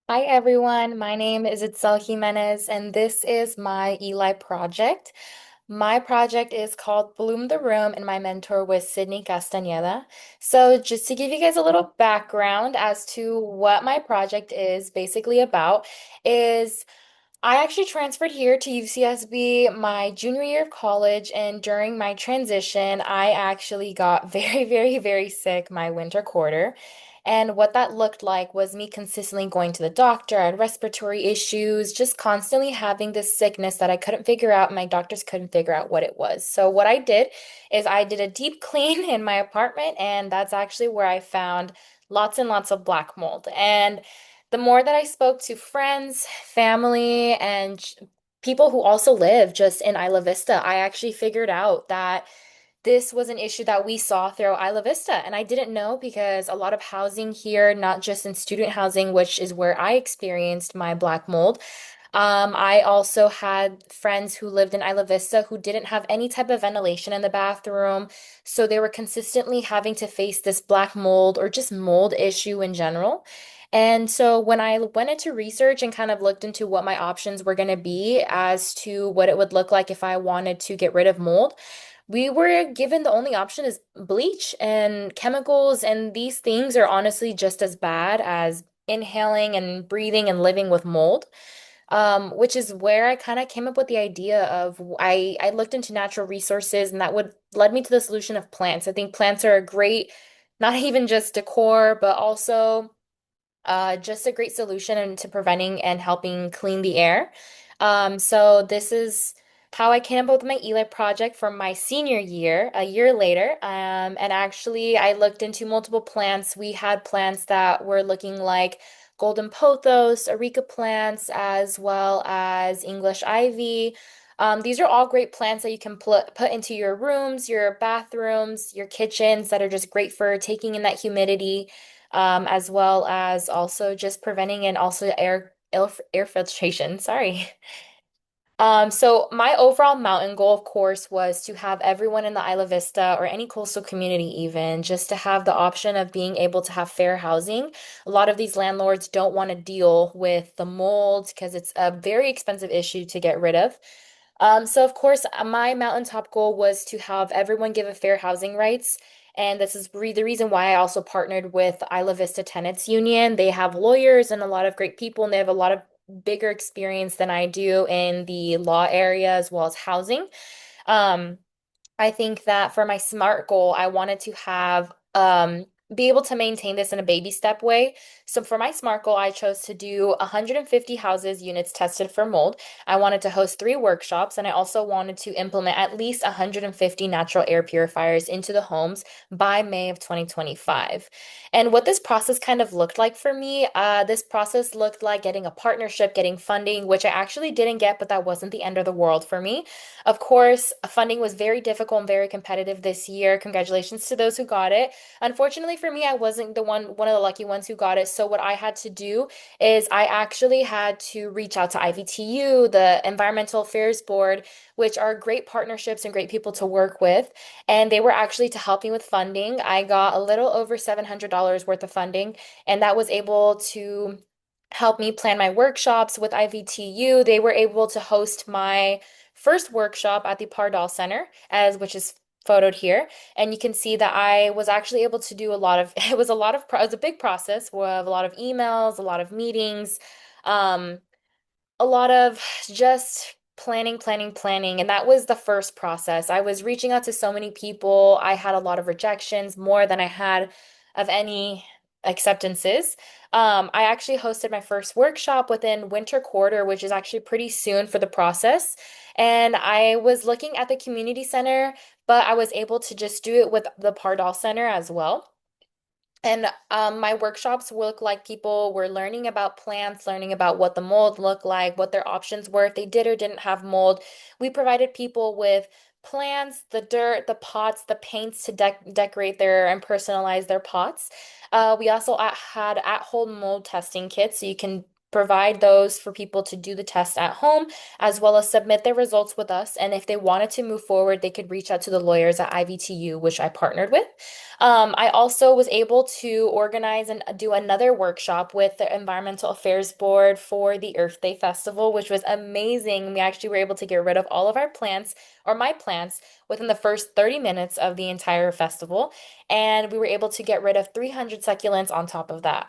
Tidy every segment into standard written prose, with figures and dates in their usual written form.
Hi everyone, my name is Itzel Jimenez and this is my Eli project. My project is called Bloom the Room and my mentor was Sydney Castañeda. So just to give you guys a little background as to what my project is basically about is I actually transferred here to UCSB my junior year of college, and during my transition, I actually got very sick my winter quarter. And what that looked like was me consistently going to the doctor. I had respiratory issues, just constantly having this sickness that I couldn't figure out. My doctors couldn't figure out what it was. So, what I did is I did a deep clean in my apartment, and that's actually where I found lots and lots of black mold. And the more that I spoke to friends, family, and people who also live just in Isla Vista, I actually figured out that this was an issue that we saw throughout Isla Vista. And I didn't know because a lot of housing here, not just in student housing, which is where I experienced my black mold. I also had friends who lived in Isla Vista who didn't have any type of ventilation in the bathroom. So they were consistently having to face this black mold or just mold issue in general. And so when I went into research and kind of looked into what my options were going to be as to what it would look like if I wanted to get rid of mold, we were given the only option is bleach and chemicals, and these things are honestly just as bad as inhaling and breathing and living with mold. Which is where I kind of came up with the idea of I looked into natural resources and that would led me to the solution of plants. I think plants are a great, not even just decor, but also just a great solution into preventing and helping clean the air. So this is how I came up with my Eli project for my senior year, a year later. And actually, I looked into multiple plants. We had plants that were looking like golden pothos, areca plants, as well as English ivy. These are all great plants that you can put into your rooms, your bathrooms, your kitchens that are just great for taking in that humidity, as well as also just preventing and also air filtration. Sorry. So my overall mountain goal, of course, was to have everyone in the Isla Vista or any coastal community even just to have the option of being able to have fair housing. A lot of these landlords don't want to deal with the mold because it's a very expensive issue to get rid of. So of course, my mountaintop goal was to have everyone give a fair housing rights. And this is the reason why I also partnered with Isla Vista Tenants Union. They have lawyers and a lot of great people, and they have a lot of bigger experience than I do in the law area as well as housing. Um, I think that for my SMART goal, I wanted to have be able to maintain this in a baby step way. So for my SMART goal, I chose to do 150 houses units tested for mold. I wanted to host 3 workshops, and I also wanted to implement at least 150 natural air purifiers into the homes by May of 2025. And what this process kind of looked like for me, this process looked like getting a partnership, getting funding, which I actually didn't get, but that wasn't the end of the world for me. Of course, funding was very difficult and very competitive this year. Congratulations to those who got it. Unfortunately for me, I wasn't one of the lucky ones who got it. So what I had to do is I actually had to reach out to IVTU, the Environmental Affairs Board, which are great partnerships and great people to work with. And they were actually to help me with funding. I got a little over $700 worth of funding, and that was able to help me plan my workshops with IVTU. They were able to host my first workshop at the Pardal Center, as which is photoed here. And you can see that I was actually able to do a lot of, it was a lot of, it was a big process with a lot of emails, a lot of meetings, um, a lot of just planning. And that was the first process. I was reaching out to so many people. I had a lot of rejections, more than I had of any acceptances. I actually hosted my first workshop within winter quarter, which is actually pretty soon for the process. And I was looking at the community center, but I was able to just do it with the Pardal Center as well. And my workshops look like people were learning about plants, learning about what the mold looked like, what their options were if they did or didn't have mold. We provided people with plants, the dirt, the pots, the paints to decorate their and personalize their pots. We also had at-home mold testing kits, so you can provide those for people to do the test at home, as well as submit their results with us. And if they wanted to move forward, they could reach out to the lawyers at IVTU, which I partnered with. I also was able to organize and do another workshop with the Environmental Affairs Board for the Earth Day Festival, which was amazing. We actually were able to get rid of all of our plants, or my plants, within the first 30 minutes of the entire festival. And we were able to get rid of 300 succulents on top of that.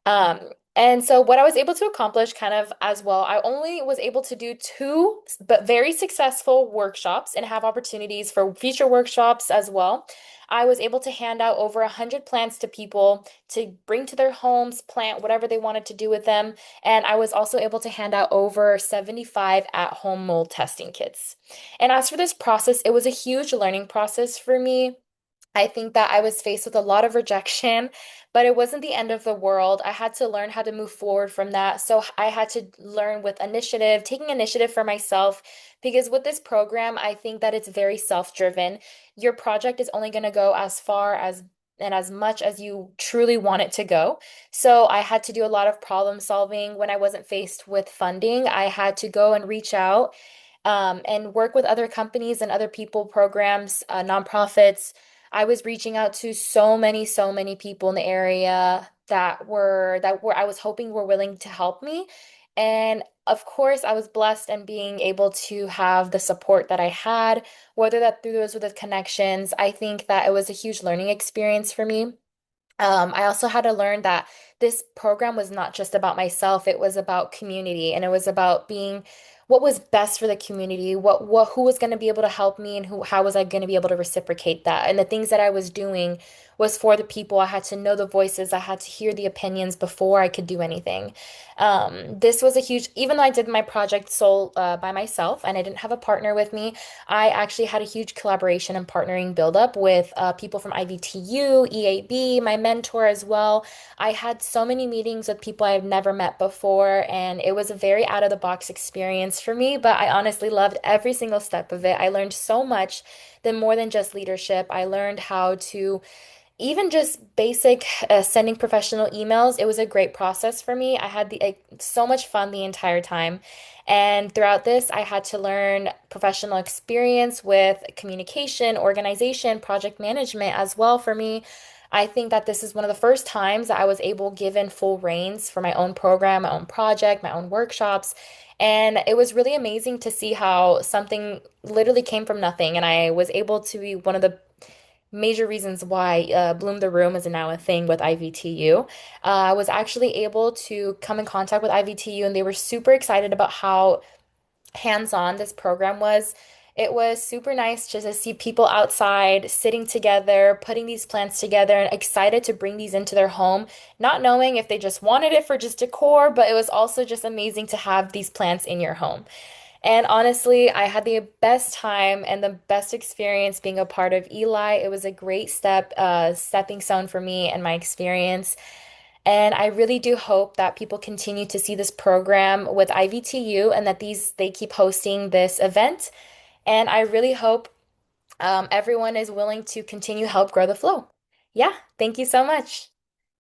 Um, and so what I was able to accomplish kind of as well, I only was able to do two, but very successful workshops and have opportunities for future workshops as well. I was able to hand out over 100 plants to people to bring to their homes, plant whatever they wanted to do with them. And I was also able to hand out over 75 at-home mold testing kits. And as for this process, it was a huge learning process for me. I think that I was faced with a lot of rejection, but it wasn't the end of the world. I had to learn how to move forward from that. So I had to learn with initiative, taking initiative for myself, because with this program, I think that it's very self-driven. Your project is only going to go as far as and as much as you truly want it to go. So I had to do a lot of problem solving when I wasn't faced with funding. I had to go and reach out and work with other companies and other people, programs, nonprofits. I was reaching out to so many people in the area that were I was hoping were willing to help me. And of course, I was blessed and being able to have the support that I had, whether that through those with the connections. I think that it was a huge learning experience for me. I also had to learn that this program was not just about myself, it was about community and it was about being what was best for the community, who was going to be able to help me and how was I going to be able to reciprocate that. And the things that I was doing was for the people. I had to know the voices, I had to hear the opinions before I could do anything. This was a huge, even though I did my project by myself and I didn't have a partner with me, I actually had a huge collaboration and partnering buildup with people from IVTU, EAB, my mentor as well. I had so many meetings with people I've never met before, and it was a very out of the box experience for me, but I honestly loved every single step of it. I learned so much, then more than just leadership. I learned how to even just basic sending professional emails. It was a great process for me. I had so much fun the entire time. And throughout this, I had to learn professional experience with communication, organization, project management as well for me. I think that this is one of the first times that I was able given full reins for my own program, my own project, my own workshops. And it was really amazing to see how something literally came from nothing. And I was able to be one of the major reasons why Bloom the Room is now a thing with IVTU. I was actually able to come in contact with IVTU, and they were super excited about how hands-on this program was. It was super nice just to see people outside sitting together, putting these plants together, and excited to bring these into their home, not knowing if they just wanted it for just decor, but it was also just amazing to have these plants in your home. And honestly, I had the best time and the best experience being a part of Eli. It was a great stepping stone for me and my experience. And I really do hope that people continue to see this program with IVTU and that they keep hosting this event. And I really hope everyone is willing to continue help grow the flow. Yeah, thank you so much.